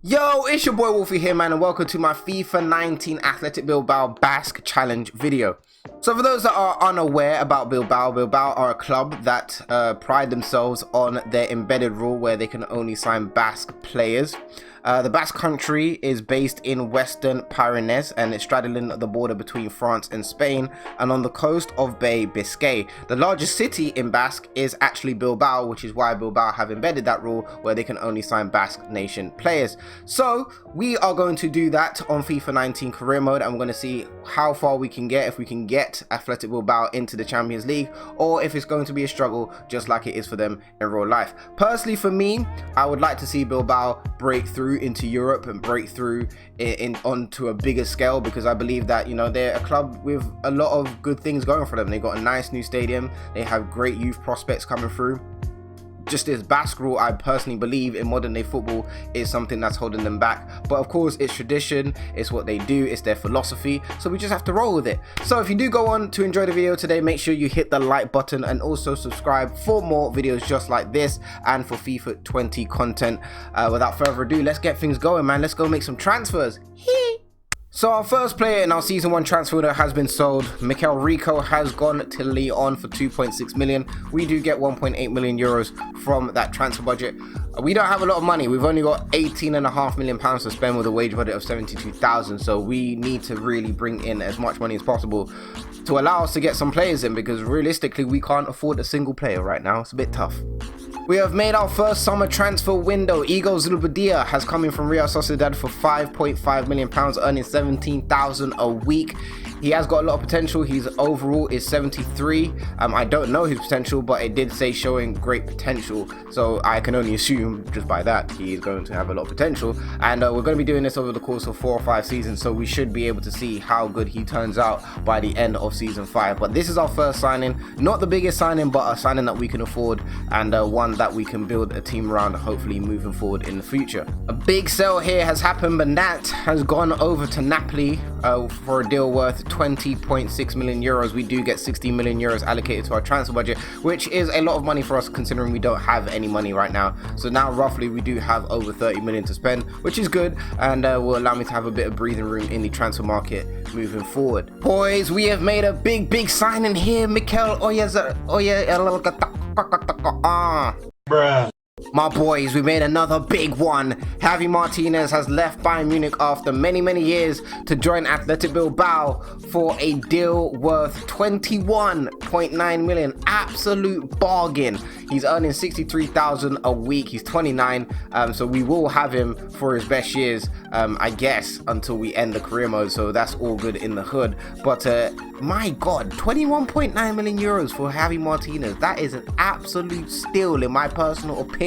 Yo, it's your boy Wolfie here, man, and welcome to my FIFA 19 Athletic Bilbao Basque Challenge video. So for those that are unaware about Bilbao, Bilbao are a club that pride themselves on their embedded rule where they can only sign Basque players. The Basque Country is based in Western Pyrenees and it's straddling the border between France and Spain and on the coast of BILBAO Basque. The largest city in Basque is actually Bilbao, which is why Bilbao have embedded that rule where they can only sign Basque nation players. So we are going to do that on FIFA 19 career mode and we're going to see how far we can get, if we can get Athletic Bilbao into the Champions League or if it's going to be a struggle just like it is for them in real life. Personally for me, I would like to see Bilbao break through into Europe and break through onto a bigger scale, because I believe that, you know, they're a club with a lot of good things going for them. They got a nice new stadium, they have great youth prospects coming through. Just this Basque rule, I personally believe in modern day football, is something that's holding them back. But of course, it's tradition, it's what they do, it's their philosophy, so we just have to roll with it. So if you do go on to enjoy the video today, make sure you hit the like button and also subscribe for more videos just like this and for FIFA 20 content. Without further ado, let's get things going, man. Let's go make some transfers. So our first player in our season 1 transfer window has been sold. Mikel Rico has gone to Lyon for 2.6 million. We do get 1.8 million euros from that transfer budget. We don't have a lot of money. We've only got 18.5 million pounds to spend with a wage budget of 72,000. So we need to really bring in as much money as possible to allow us to get some players in, because realistically we can't afford a single player right now. It's a bit tough. We have made our first summer transfer window. Igor Zulbadia has come in from Real Sociedad for 5.5 million pounds, earning 17,000 a week. He has got a lot of potential. His overall is 73. I don't know his potential, but it did say showing great potential. So I can only assume just by that he is going to have a lot of potential. And we're going to be doing this over the course of 4 or 5 seasons. So we should be able to see how good he turns out by the end of season 5. But this is our first signing. Not the biggest signing, but a signing that we can afford and one that we can build a team around, hopefully moving forward in the future. A big sale here has happened. Bernat has gone over to Napoli for a deal worth 20.6 million euros. We do get 16 million euros allocated to our transfer budget, which is a lot of money for us considering we don't have any money right now. So now roughly we do have over 30 million to spend, which is good, and will allow me to have a bit of breathing room in the transfer market moving forward. Boys, we have made a big signing here. Mikel Bruh. My boys, we made another big one. Javi Martinez has left Bayern Munich after many years to join Athletic Bilbao for a deal worth 21.9 million. Absolute bargain. He's earning 63,000 a week. He's 29, so we will have him for his best years, I guess, until we end the career mode. So that's all good in the hood. But my God, 21.9 million euros for Javi Martinez. That is an absolute steal in my personal opinion.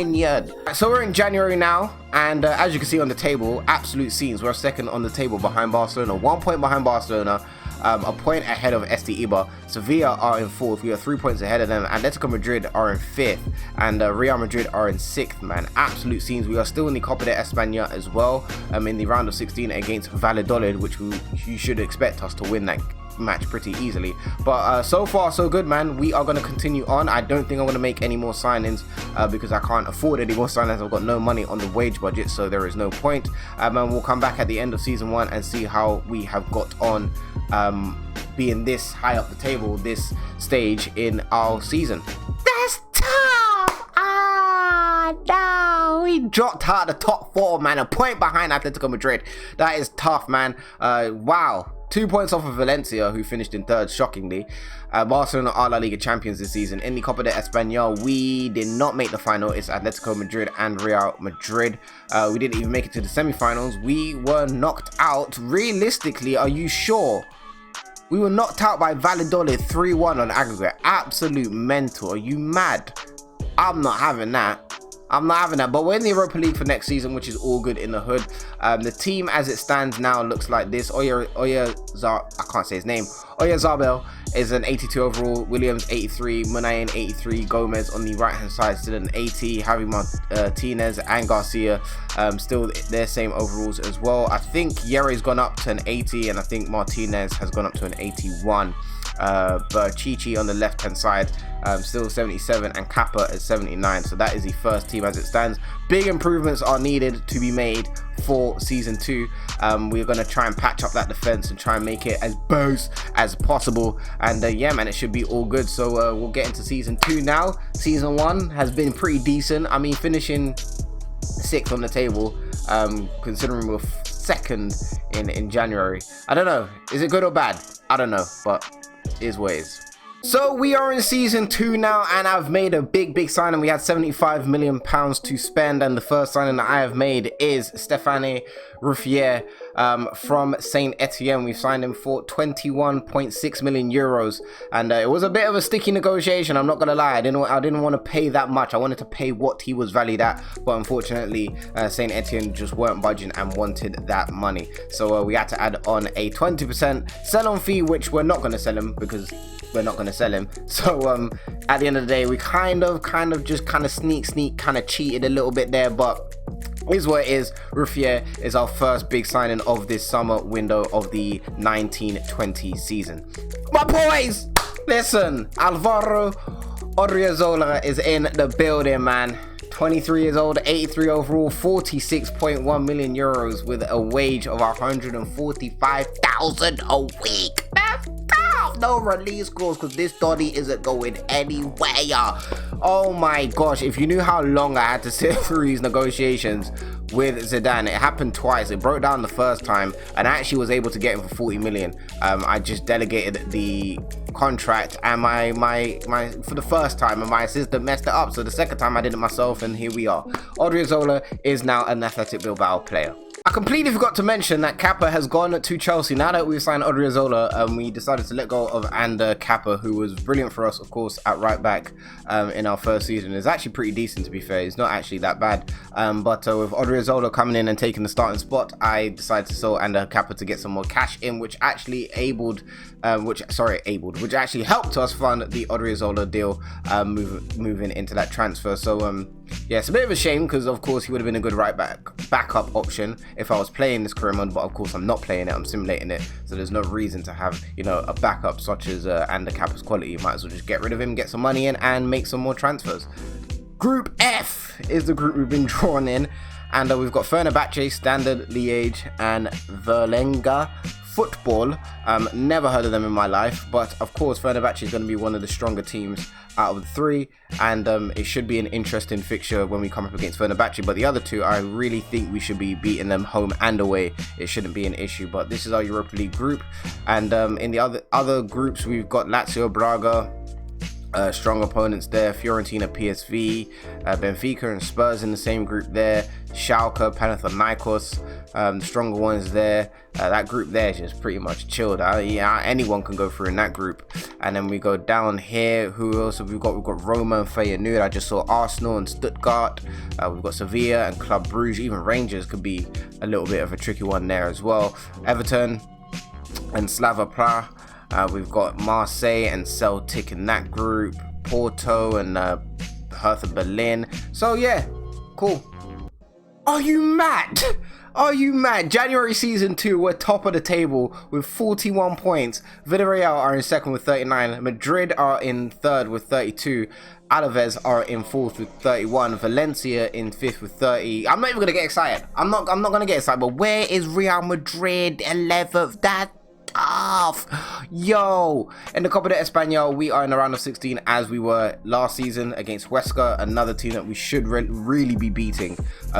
So we're in January now, and as you can see on the table, absolute scenes. We're second on the table behind Barcelona, 1 point behind Barcelona, a point ahead of SD Ibar. Sevilla are in 4th. We are 3 points ahead of them. Atletico Madrid are in 5th, and Real Madrid are in 6th, man. Absolute scenes. We are still in the Copa de España as well, in the round of 16 against Valladolid, which you should expect us to win that match pretty easily. But so far so good, man. We are going to continue on. I don't think I'm going to make any more signings because I can't afford any more signings. I've got no money on the wage budget, so there is no point. And we'll come back at the end of season 1 and see how we have got on being this high up the table, this stage in our season. That's tough. No, we dropped out of the top 4, man. A point behind Atletico Madrid. That is tough, man. Wow. 2 points off of Valencia, who finished in 3rd, shockingly. Barcelona are La Liga champions this season. In the Copa de España, we did not make the final. It's Atletico Madrid and Real Madrid. We didn't even make it to the semi-finals. We were knocked out. Realistically, are you sure? We were knocked out by Valladolid 3-1 on aggregate. Absolute mental. Are you mad? I'm not having that. But we're in the Europa League for next season, which is all good in the hood. The team as it stands now looks like this. Oyarzabal is an 82 overall, Williams 83, Munayan 83, Gomez on the right hand side still an 80, Javi Martinez and Garcia still their same overalls as well. I think Yere's gone up to an 80 and I think Martinez has gone up to an 81. Berchichi on the left hand side, still 77, and Kappa at 79. So that is the first team as it stands. Big improvements are needed to be made for season 2. We're going to try and patch up that defense and try and make it as boss as possible, and yeah man, it should be all good. So we'll get into season 2 now. Season 1 has been pretty decent. I mean, finishing 6th on the table, considering we're 2nd in January. I don't know, is it good or bad? I don't know, but it is what it is. So we are in season 2 now, and I've made a big signing. We had 75 million pounds to spend, and the first signing that I have made is Stéphane Ruffier from Saint Etienne. We've signed him for 21.6 million euros, and it was a bit of a sticky negotiation. I'm not gonna lie, I didn't want to pay that much. I wanted to pay what he was valued at, but unfortunately Saint Etienne just weren't budging and wanted that money. So we had to add on a 20% sell-on fee, which we're not gonna sell him because we're not going to sell him. So at the end of the day, we kind of sneak kind of cheated a little bit there, but is what it is. Ruffier is our first big signing of this summer window of the 1920 season. My boys, listen, Alvaro Odriozola is in the building, man. 23 years old, 83 overall, 46.1 million euros with a wage of 145,000 a week. No release clause because this Doddy isn't going anywhere. Oh my gosh, if you knew how long I had to sit through these negotiations with Zidane, it happened twice. It broke down the first time and I actually was able to get him for 40 million. I just delegated the contract and my for the first time, and my assistant messed it up, so the second time I did it myself, and here we are. Odriozola is now an Athletic Bilbao player. I completely forgot to mention that Kappa has gone to Chelsea. Now that we've signed Odriozola, we decided to let go of Ander Kappa, who was brilliant for us, of course, at right back in our first season. It's actually pretty decent, to be fair. It's not actually that bad. But with Odriozola coming in and taking the starting spot, I decided to sell Ander Kappa to get some more cash in, which actually which actually helped us fund the Odriozola deal, moving into that transfer. So yeah, it's a bit of a shame because of course he would have been a good backup option if I was playing this career mode, but of course I'm not playing it, I'm simulating it, so there's no reason to have, you know, a backup such as Ander Kappa's quality. You might as well just get rid of him, get some money in, and make some more transfers. Group F is the group we've been drawn in, and we've got Fenerbahce, Standard Liège, and Verlenga Football. Never heard of them in my life, but of course Fenerbahce is going to be one of the stronger teams out of the 3, and it should be an interesting fixture when we come up against Fenerbahce. But the other 2, I really think we should be beating them home and away. It shouldn't be an issue. But this is our Europa League group, and in the other groups we've got Lazio, Braga, strong opponents there, Fiorentina, PSV, Benfica and Spurs in the same group there, Schalke, Panathinaikos, stronger ones there. That group there is just pretty much chilled. Yeah, anyone can go through in that group. And then we go down here. Who else have we got? We've got Roma and Feyenoord. I just saw Arsenal and Stuttgart. We've got Sevilla and Club Brugge. Even Rangers could be a little bit of a tricky one there as well. Everton and Slava Prague. We've got Marseille and Celtic in that group, Porto and Hertha Berlin. So yeah, cool. Are you mad? Are you mad? January season 2, we're top of the table with 41 points. Villarreal are in 2nd with 39. Madrid are in 3rd with 32. Alaves are in 4th with 31. Valencia in 5th with 30. I'm not even gonna get excited. I'm not gonna get excited. But where is Real Madrid 11th? That off, yo. In the Copa de España, we are in the round of 16 as we were last season against Huesca, another team that we should really be beating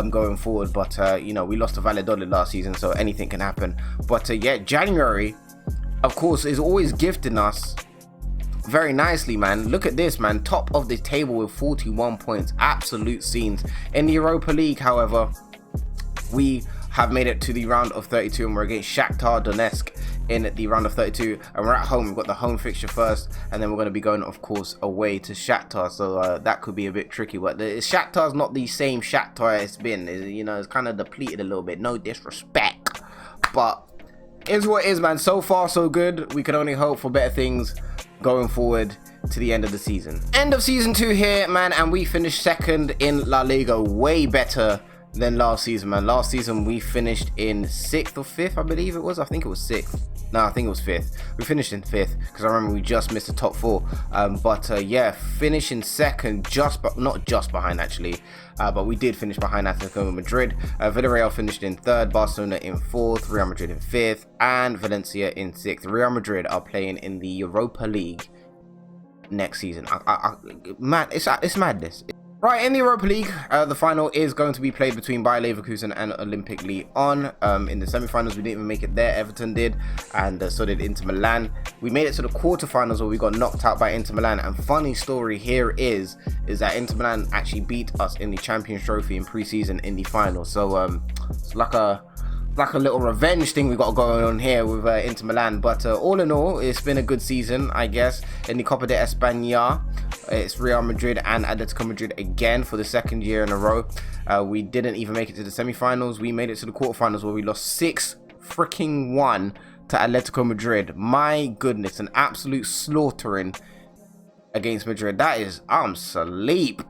going forward. But you know, we lost to Valladolid last season, so anything can happen. But yeah, January, of course, is always gifting us very nicely, man. Look at this, man. Top of the table with 41 points. Absolute scenes. In the Europa League, however, we have made it to the round of 32 and we're against Shakhtar Donetsk in the round of 32, and we're at home. We've got the home fixture first, and then we're going to be going, of course, away to Shakhtar, so that could be a bit tricky. But Shakhtar's not the same Shakhtar it's been. You know, it's kind of depleted a little bit, no disrespect, but it's what it is, man. So far so good. We can only hope for better things going forward to the end of the season. End of season 2 here, man, and we finished 2nd in La Liga. Way better than last season, man. Last season we finished in 6th or 5th, I believe it was. I think it was 6th. No, I think it was 5th. We finished in 5th because I remember we just missed the top 4. Yeah, finishing second, not just behind actually, but we did finish behind Atletico Madrid. Villarreal finished in 3rd, Barcelona in 4th, Real Madrid in 5th, and Valencia in 6th. Real Madrid are playing in the Europa League next season. Man, it's madness. Right, in the Europa League, the final is going to be played between Bayer Leverkusen and Olympique Lyon. In the semi-finals, we didn't even make it there. Everton did, and so did Inter Milan. We made it to the quarterfinals where we got knocked out by Inter Milan. And funny story here is that Inter Milan actually beat us in the Champions Trophy in pre-season in the final. So it's like a little revenge thing we got going on here with Inter Milan. But all in all, it's been a good season, I guess. In the Copa de España, it's Real Madrid and Atletico Madrid again for the 2nd year in a row. We didn't even make it to the semi-finals. We made it to the quarterfinals where we lost 6-1 to Atletico Madrid. My goodness, an absolute slaughtering against Madrid. That is, I'm asleep.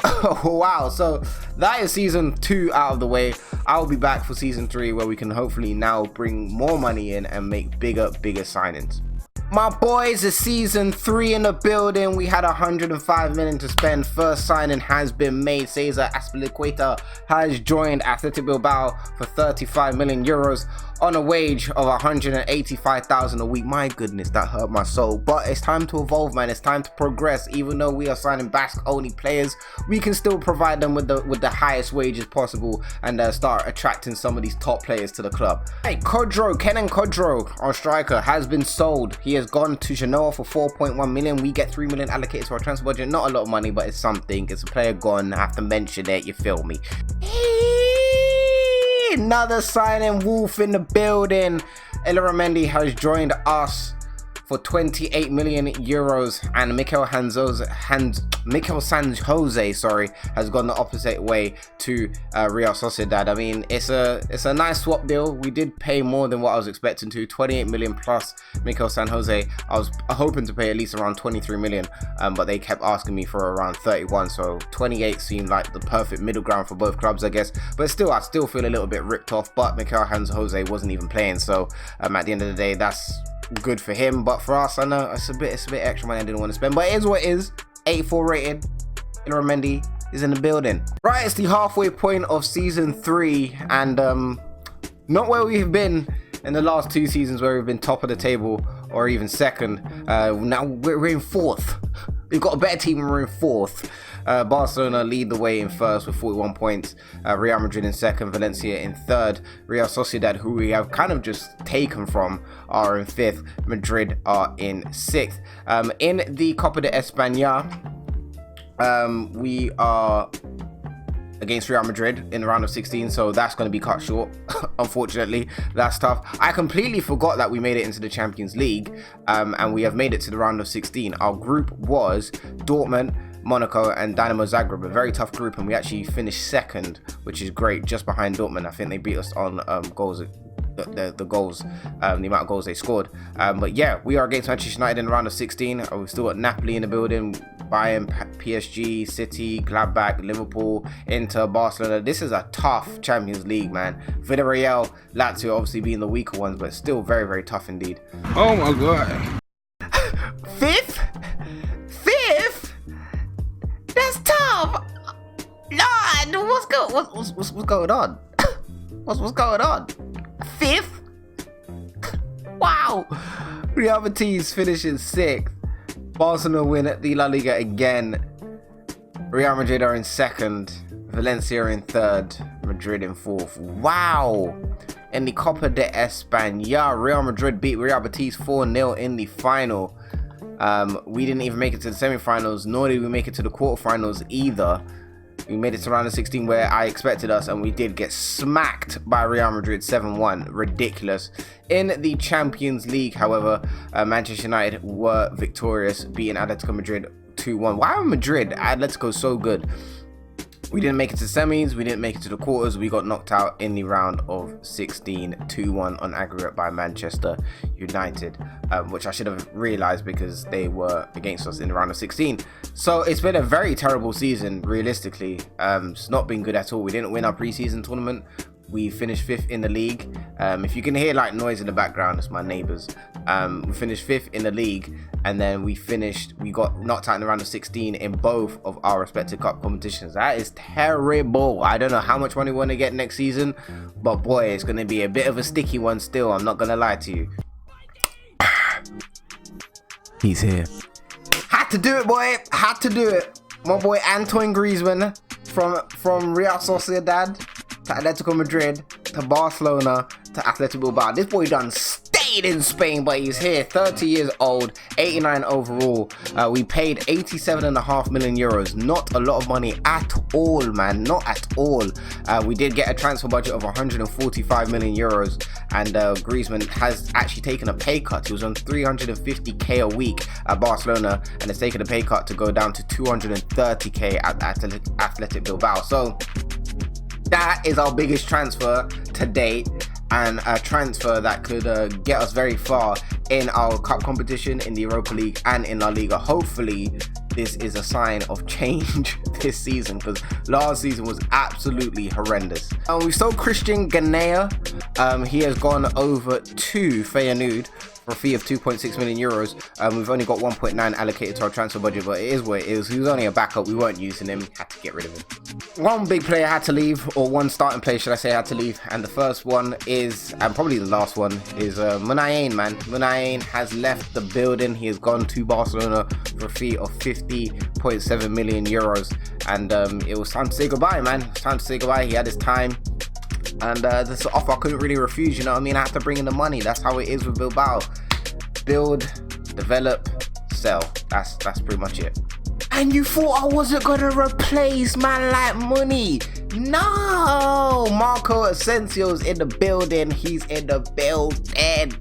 Wow, so that is season 2 out of the way. I'll be back for season 3 where we can hopefully now bring more money in and make bigger signings. My boys, it's season 3 in the building. We had 105 million to spend. First signing has been made. Cesar Azpilicueta has joined Athletic Bilbao for 35 million euros on a wage of 185,000 a week. My goodness, that hurt my soul. But it's time to evolve, man. It's time to progress. Even though we are signing Basque only players, we can still provide them with the highest wages possible and start attracting some of these top players to the club. Hey, Kenan Kodro, our striker, has been sold. He has gone to Genoa for 4.1 million. We get 3 million allocated to our transfer budget. Not a lot of money, but it's something. It's a player gone. I have to mention it. You feel me? Another signing, Wolf in the building. Illarramendi has joined us for 28 million euros, and Mikel San Jose, has gone the opposite way to Real Sociedad. I mean, it's a nice swap deal. We did pay more than what I was expecting to, 28 million plus Mikel San Jose. I was hoping to pay at least around 23 million, but they kept asking me for around 31, so 28 seemed like the perfect middle ground for both clubs, I guess. But still, I still feel a little bit ripped off, but Mikel San Jose wasn't even playing, so at the end of the day, that's good for him. But for us, I know it's a bit extra money I didn't want to spend, but it is what it is. 84 rated. Illarramendi is in the building. Right, it's the halfway point of season 3, and not where we've been in the last 2 seasons where we've been top of the table or even second. Now we're in 4th. We've got a better team and we're in 4th. Barcelona lead the way in 1st with 41 points. Real Madrid in 2nd, Valencia in 3rd. Real Sociedad, who we have kind of just taken from, are in 5th. Madrid are in 6th. In the Copa de España, we are against Real Madrid in the round of 16, so that's going to be cut short. Unfortunately, that's tough. I completely forgot that we made it into the Champions League, and we have made it to the round of 16. Our group was Dortmund, Monaco and Dynamo Zagreb, a very tough group, and we actually finished 2nd, which is great, just behind Dortmund. I think they beat us on goals, the goals, the amount of goals they scored. But yeah, we are against Manchester United in the round of 16. We've still got Napoli in the building, Bayern, PSG, City, Gladbach, Liverpool, Inter, Barcelona. This is a tough Champions League, man. Villarreal, Lazio obviously being the weaker ones, but still very tough indeed. Oh my god. 5th? That's tough. Lord, what's going on? What's going on? 5th? Wow. Real Betis finishing 6th. Barcelona win at the La Liga again. Real Madrid are in 2nd. Valencia are in 3rd. Madrid in 4th. Wow. In the Copa de España, Real Madrid beat Real Betis 4-0 in the final. We didn't even make it to the semi-finals, nor did we make it to the quarterfinals either. We made it to round of 16 where I expected us, and we did get smacked by Real Madrid 7-1. Ridiculous. In the Champions League, however, Manchester United were victorious, beating Atletico Madrid 2-1. Why are Madrid? Atletico so good. We didn't make it to semis, we didn't make it to the quarters, we got knocked out in the round of 16, 2-1 on aggregate by Manchester United, which I should have realised because they were against us in the round of 16. So it's been a very terrible season, realistically. It's not been good at all. We didn't win our pre-season tournament. We finished 5th in the league. If you can hear like noise in the background, it's my neighbours. We finished 5th in the league, and then we got knocked out in the round of 16 in both of our respective cup competitions. That is terrible. I don't know how much money we want to get next season, but boy, it's going to be a bit of a sticky one still. I'm not going to lie to you. He's here. Had to do it, boy. Had to do it. My boy Antoine Griezmann from Real Sociedad to Atletico Madrid to Barcelona to Athletic Bilbao. This boy done stayed in Spain, but he's here. 30 years old, 89 overall. We paid 87.5 million euros. Not a lot of money at all, man. Not at all. We did get a transfer budget of 145 million euros, and Griezmann has actually taken a pay cut. He was on 350k a week at Barcelona, and has taken a pay cut to go down to 230k at Athletic Bilbao. So that is our biggest transfer to date, and a transfer that could get us very far in our cup competition, in the Europa League and in La Liga. Hopefully this is a sign of change this season, because last season was absolutely horrendous. We sold Christian Ganea. He has gone over to Feyenoord for a fee of 2.6 million euros. We've only got 1.9 allocated to our transfer budget, but it is what it is. He was only a backup. We weren't using him. Had to get rid of him. One big player had to leave, or one starting player, should I say, had to leave. And the first one is, and probably the last one, is Munayin, man. Munayin has left the building. He has gone to Barcelona for a fee of 50.7 million euros. And it was time to say goodbye, man. It was time to say goodbye. He had his time, and this offer I couldn't really refuse, you know what I mean? I had to bring in the money. That's how it is with Bilbao. Build, develop, sell. That's pretty much it. And you thought I wasn't gonna replace man like money? No! Marco Asensio's in the building. He's in the building.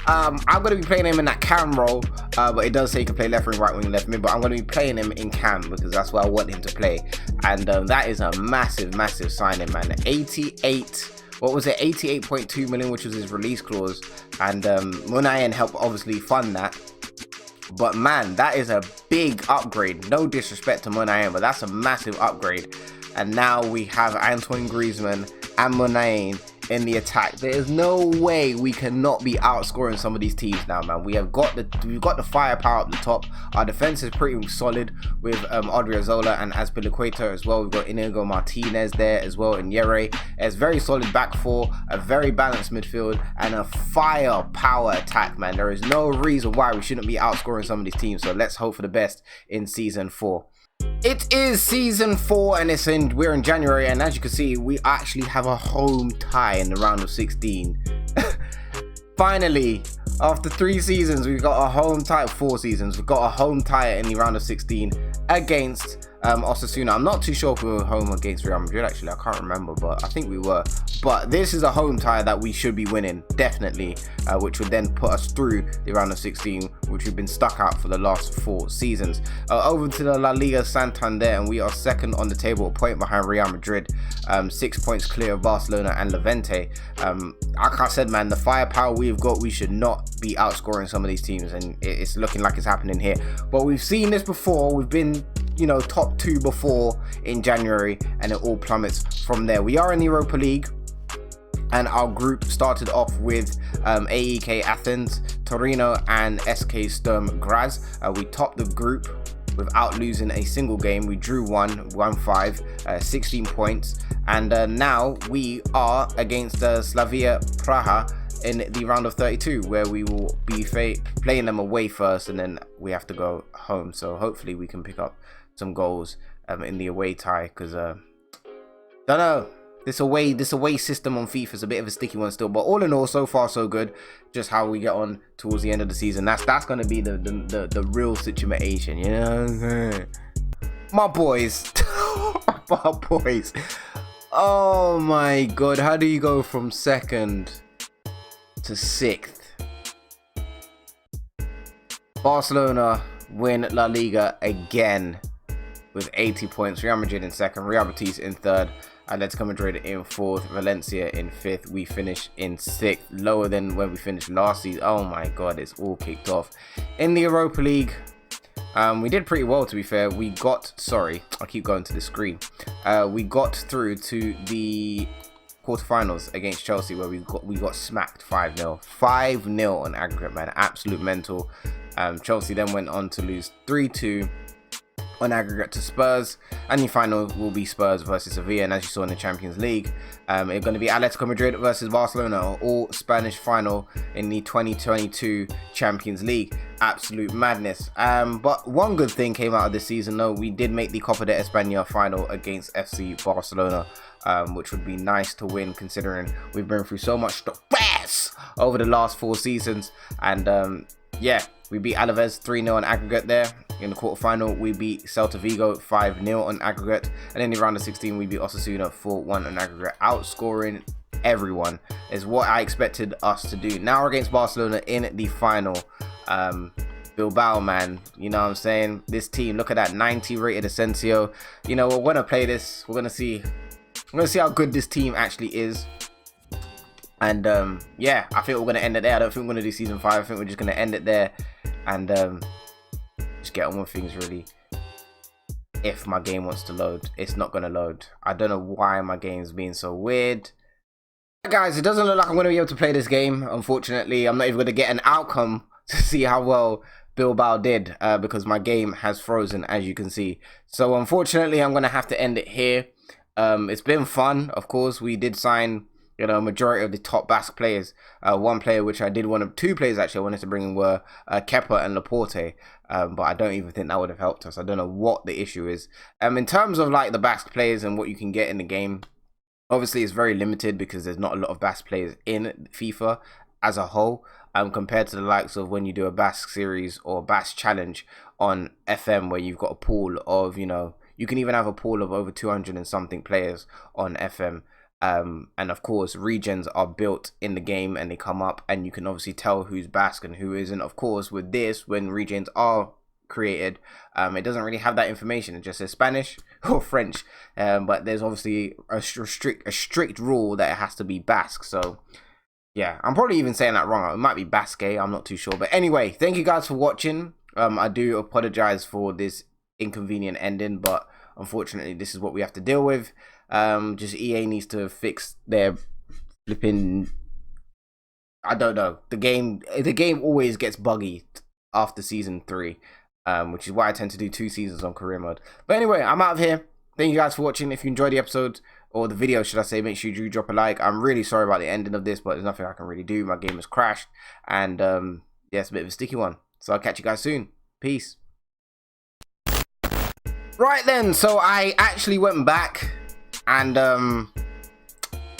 I'm going to be playing him in that cam role, but it does say he can play left wing, right wing, left mid, but I'm going to be playing him in cam because that's where I want him to play. And that is a massive signing, man. 88.2 million, which was his release clause, and Munayin helped obviously fund that. But man, that is a big upgrade. No disrespect to Munayin, but that's a massive upgrade. And now we have Antoine Griezmann and Munayin in the attack. There is no way we cannot be outscoring some of these teams now, man. We've got the firepower up the top. Our defense is pretty solid with Odriozola and Azpilicueta as well. We've got Inigo Martinez there as well, and Yere. It's very solid back four, a very balanced midfield, and a firepower attack, man. There is no reason why we shouldn't be outscoring some of these teams. So let's hope for the best in season 4. It is season 4, and we're in January, and as you can see, we actually have a home tie in the round of 16. Finally, after 3 seasons, we've got a home tie. 4 seasons, we've got a home tie in the round of 16 against Osasuna. I'm not too sure if we were home against Real Madrid, actually. I can't remember, but I think we were. But this is a home tie that we should be winning, definitely, which would then put us through the round of 16, which we've been stuck out for the last 4 seasons. Over to the La Liga Santander, and we are second on the table, a point behind Real Madrid, 6 points clear of Barcelona and Levante. Like I said, man, the firepower we've got, we should not be outscoring some of these teams, and it's looking like it's happening here. But we've seen this before. We've been, you know, top 2 before in January, and it all plummets from there. We are in the Europa League, and our group started off with AEK Athens, Torino, and SK Sturm Graz. We topped the group without losing a single game. We drew 1-5, 16 points, and now we are against Slavia Praha in the round of 32, where we will be playing them away first, and then we have to go home. So hopefully we can pick up some goals in the away tie, because don't know, this away system on FIFA is a bit of a sticky one still. But all in all, so far so good. Just how we get on towards the end of the season, that's going to be the real situation, you know. My boys. My boys, oh my god, how do you go from 2nd to 6th? Barcelona win La Liga again. with 80 points. Real Madrid in second, Real Betis in third, Atletico Madrid in fourth, Valencia in fifth. We finished in sixth, lower than where we finished last season. Oh my god, it's all kicked off. In the Europa League, we did pretty well, to be fair. We got, sorry, I keep going to the screen. We got through to the quarterfinals against Chelsea, where we got smacked 5-0. 5-0 on aggregate, man. Absolute mental. Chelsea then went on to lose 3-2 on aggregate to Spurs, and the final will be Spurs versus Sevilla. And as you saw in the Champions League, it's going to be Atletico Madrid versus Barcelona, all Spanish final in the 2022 Champions League. Absolute madness. But one good thing came out of this season, though. We did make the Copa de España final against FC Barcelona, which would be nice to win, considering we've been through so much stress over the last 4 seasons. And yeah, we beat Alaves 3-0 on aggregate there. In the quarterfinal, we beat Celta Vigo 5-0 on aggregate. And in the round of 16, we beat Osasuna 4-1 on aggregate. Outscoring everyone is what I expected us to do. Now we're against Barcelona in the final. Bilbao, man, you know what I'm saying? This team, look at that, 90 rated Asensio. You know, we're going to play this. We're going to see how good this team actually is. And yeah, I think we're going to end it there. I don't think we're going to do season 5. I think we're just going to end it there and just get on with things, really. If my game wants to load, it's not going to load. I don't know why my game's being so weird. Guys, it doesn't look like I'm going to be able to play this game, unfortunately. I'm not even going to get an outcome to see how well Bilbao did, because my game has frozen, as you can see. So unfortunately, I'm going to have to end it here. It's been fun, of course. We did sign, you know, majority of the top Basque players. One player which I did want to, 2 players actually I wanted to bring in were Kepa and Laporte, but I don't even think that would have helped us. I don't know what the issue is. In terms of like the Basque players and what you can get in the game, obviously it's very limited because there's not a lot of Basque players in FIFA as a whole, compared to the likes of when you do a Basque series or Basque challenge on FM, where you've got a pool of, you know, you can even have a pool of over 200 and something players on FM. And of course regions are built in the game and they come up and you can obviously tell who's Basque and who isn't. Of course, with this, when regions are created, it doesn't really have that information. It just says Spanish or French, but there's obviously a strict rule that it has to be Basque. So yeah, I'm probably even saying that wrong. It might be Basque, I'm not too sure. But anyway, thank you guys for watching. I do apologize for this inconvenient ending, but unfortunately this is what we have to deal with. Just EA needs to fix their flipping, I don't know, the game always gets buggy after season 3, which is why I tend to do 2 seasons on career mode. But anyway, I'm out of here. Thank you guys for watching. If you enjoyed the episode, or the video should I say, make sure you do drop a like. I'm really sorry about the ending of this, but there's nothing I can really do. My game has crashed, and yeah, it's a bit of a sticky one. So I'll catch you guys soon. Peace. Right then, so I actually went back and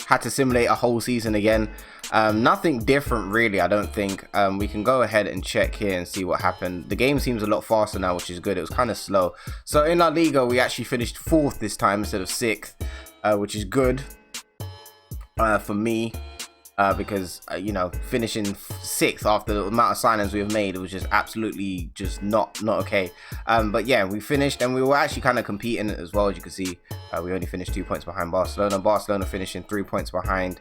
had to simulate a whole season again. Nothing different really, I don't think. We can go ahead and check here and see what happened. The game seems a lot faster now, which is good. It was kind of slow. So in La Liga, we actually finished 4th this time instead of 6th, which is good for me, because you know, finishing 6th after the amount of signings we have made, it was just absolutely just not okay. But yeah, we finished and we were actually kind of competing as well. As you can see, we only finished 2 points behind Barcelona finishing 3 points behind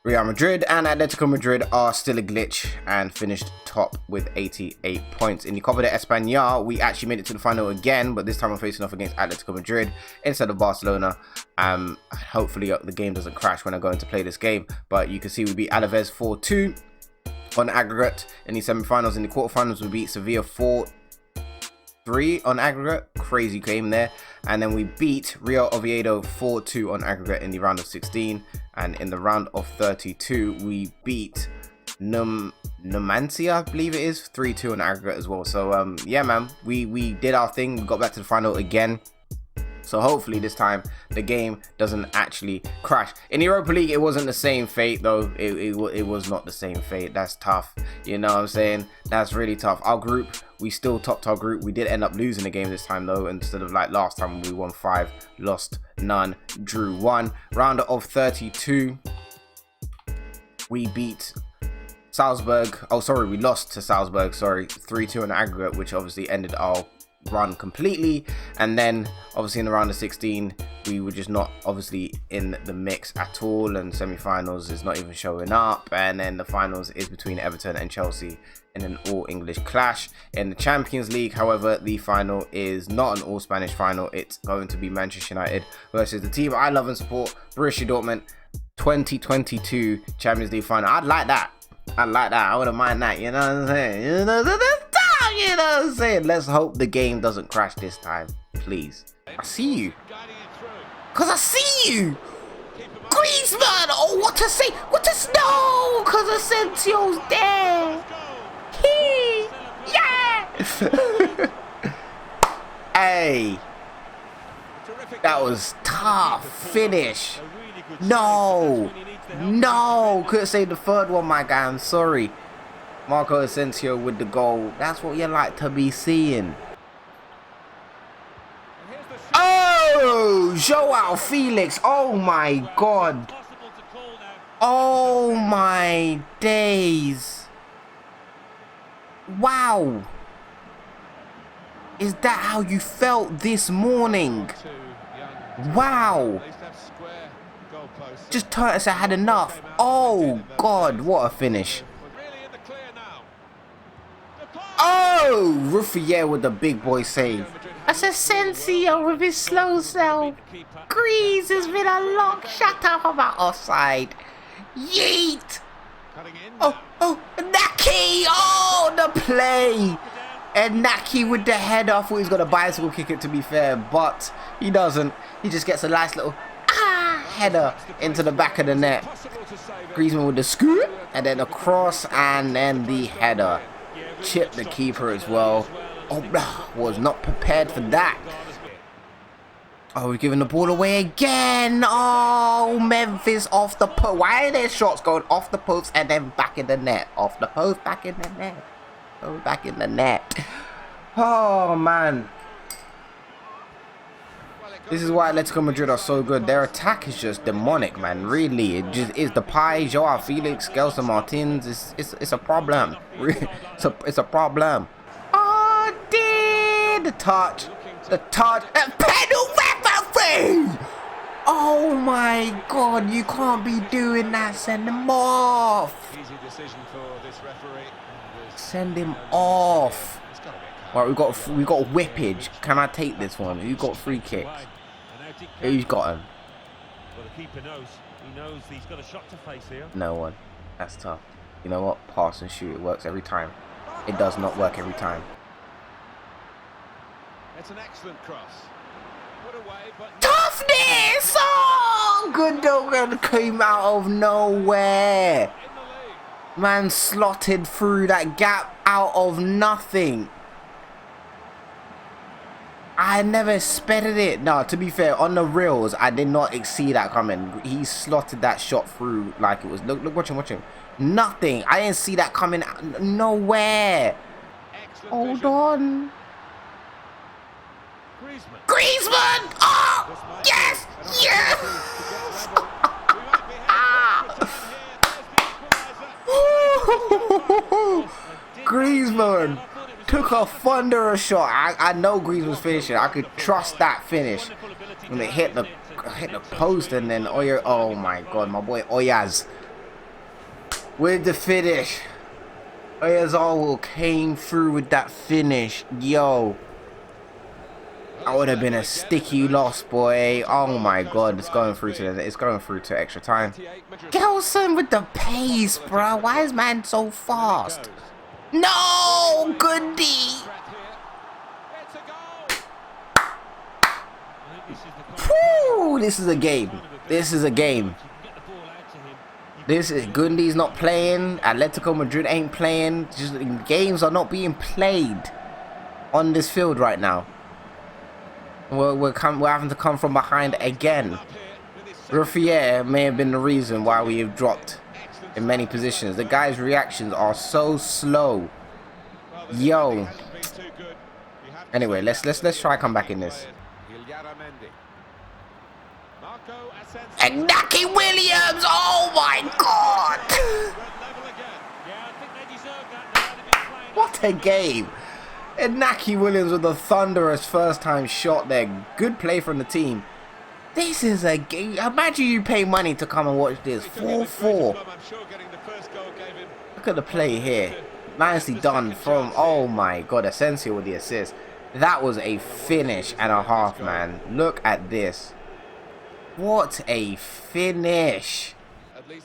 Real Madrid, and Atletico Madrid are still a glitch and finished top with 88 points. In the Copa de España, we actually made it to the final again, but this time we're facing off against Atletico Madrid instead of Barcelona. Hopefully the game doesn't crash when I go in to play this game, but you can see we beat Alaves 4-2 on aggregate in the semi-finals. In the quarterfinals, we beat Sevilla 4-3 on aggregate. Crazy game there. And then we beat Real Oviedo 4-2 on aggregate in the round of 16. And in the round of 32, we beat Numancia, I believe it is, 3-2 on aggregate as well. So yeah, man, we did our thing. We got back to the final again. So hopefully this time the game doesn't actually crash. In the Europa League, it wasn't the same fate though. It was not the same fate. That's tough. You know what I'm saying? That's really tough. Our group, we still topped our group. We did end up losing the game this time though, instead of like last time we won 5, lost none, drew 1. Round of 32, we beat Salzburg. Oh, sorry, we lost to Salzburg. Sorry, 3-2 on aggregate, which obviously ended our run completely, and then obviously in the round of 16 we were just not obviously in the mix at all, and semi-finals is not even showing up, and then the finals is between Everton and Chelsea in an all English clash. In the Champions League, however, the final is not an all Spanish final. It's going to be Manchester United versus the team I love and support, Borussia Dortmund. 2022 Champions League final. I'd like that. I wouldn't mind that, you know what I'm saying? You know what I'm saying? Let's hope the game doesn't crash this time, please. I see you. Cause I see you. Griezmann! Oh, what a save! What a snow! Cause Asensio's there. Yeah! Hey. That was tough finish. No, couldn't say the third one, my guy. I'm sorry. Marco Asensio with the goal. That's what you like to be seeing. Oh, Joao Felix. Oh my God. Oh my days. Wow. Is that how you felt this morning? Wow. Just Turtis had enough. Oh God, what a finish. Oh, Ruffier with the big boy save. That's Asensio with his slow self. Grease has been a long shut up about offside. Yeet. Oh, Naki. Oh, the play. And Naki with the header. I thought he was going to bicycle kick it, to be fair, but he doesn't. He just gets a nice little header into the back of the net. Griezmann with the scoop, and then a cross, and then the header. Chip the keeper as well. Oh, was not prepared for that. Oh, we're giving the ball away again. Oh, Memphis off the post. Why are their shots going off the post and then back in the net? Off the post, back in the net. Oh, back in the net. Oh, man. This is why Atletico Madrid are so good. Their attack is just demonic, man. Really, it just is. The Depay, Joao Felix, Gelson Martins. It's a problem. It's a problem. Oh, dear. The touch. Pedal referee. Oh my God, you can't be doing that. Send him off. Easy decision for this referee. Send him off. All right, we got whippage. Can I take this one? Who got free kicks? Who's got him? Well, the keeper knows. He knows he's got a shot to face here. No one. That's tough. You know what? Pass and shoot. It works every time. It does not work every time. It's an excellent cross. Put away, but toughness! Oh, Gundogan came out of nowhere. Man slotted through that gap out of nothing. I never expected it. No, to be fair, on the reels, I did not see that coming. He slotted that shot through like it was. Look, watch him. Nothing. I didn't see that coming nowhere. Hold on. Griezmann! Oh! Yes! Griezmann took a thunderous shot. I know Griezmann's finishing. I could trust that finish. When it hit the post, and then Oya. Oh my God, my boy Oyaz with the finish. Oyazal came through with that finish. Yo, that would have been a sticky loss, boy. Oh my God, it's going through to extra time. Gelson with the pace, bro. Why is man so fast? No, Gundy. Whew, this is a game. Gundy's not playing. Atletico Madrid ain't playing. Just games are not being played on this field right now. We're having to come from behind again. Ruffier may have been the reason why we have dropped in many positions. The guy's reactions are so slow. Yo. Anyway, let's try come back in this. And Naki Williams! Oh my God! What a game! Inaki Williams with a thunderous first time shot there. Good play from the team. This is a game. Imagine you pay money to come and watch this. 4-4. Look at the play here. Nicely done from, oh my god, Asensio with the assist. That was a finish and a half, man. Look at this. What a finish.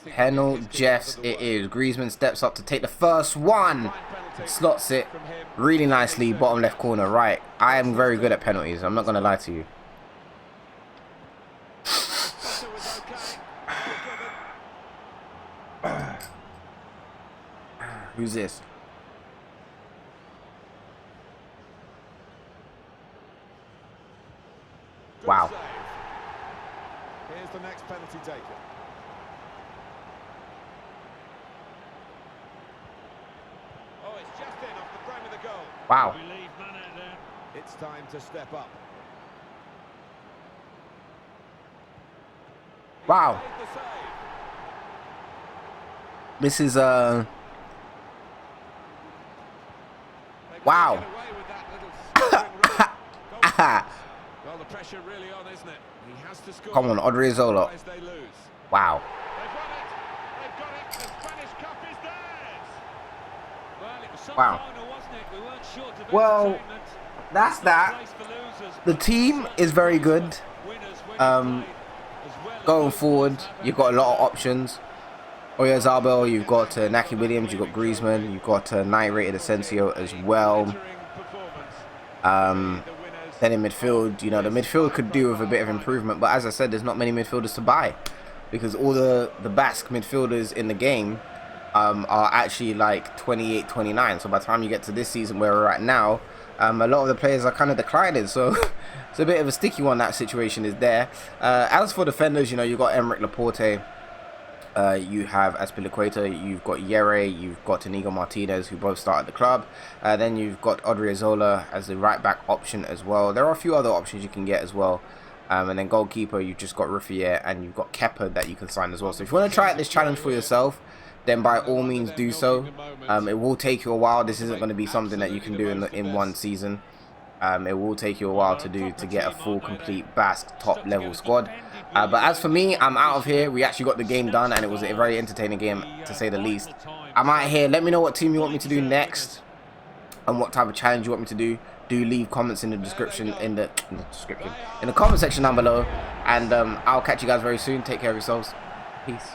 Penal, Jeffs it is. Griezmann steps up to take the first one. Slots it really nicely, bottom left corner, right. I am very good at penalties, I'm not going to lie to you. Who's this? Wow. Here's the next penalty taken. Oh, it's just in off the frame of the goal. Wow. It's time to step up. Wow. This is wow. Well, the pressure really on, isn't it? He has to score. Come on, Odriozola. Wow. Wow. Well, that's that. The team is very good. Going forward, you've got a lot of options. Oyarzabal, you've got Inaki Williams, you've got Griezmann, you've got 9-rated Asensio as well. Then in midfield, you know, the midfield could do with a bit of improvement, but as I said, there's not many midfielders to buy because all the Basque midfielders in the game are actually like 28, 29. So by the time you get to this season where we're at now, a lot of the players are kind of declining. So it's a bit of a sticky one. That situation is there. As for defenders, you know, you've got Emerick Laporte. You have Azpilicueta, you've got Yere, you've got Inigo Martinez, who both start at the club. Then you've got Odriozola as the right back option as well. There are a few other options you can get as well. And then goalkeeper, you've just got Ruffier and you've got Kepa that you can sign as well. So if you want to try out this challenge for yourself, then by all means do so. It will take you a while. This isn't going to be something that you can do in one season. It will take you a while to do to get a full complete Basque top level squad. But as for me, I'm out of here. We actually got the game done and it was a very entertaining game to say the least. I'm out here. Let me know what team you want me to do next and what type of challenge you want me to do. Do leave comments in the description, in the comment section down below, and I'll catch you guys very soon. Take care of yourselves. Peace.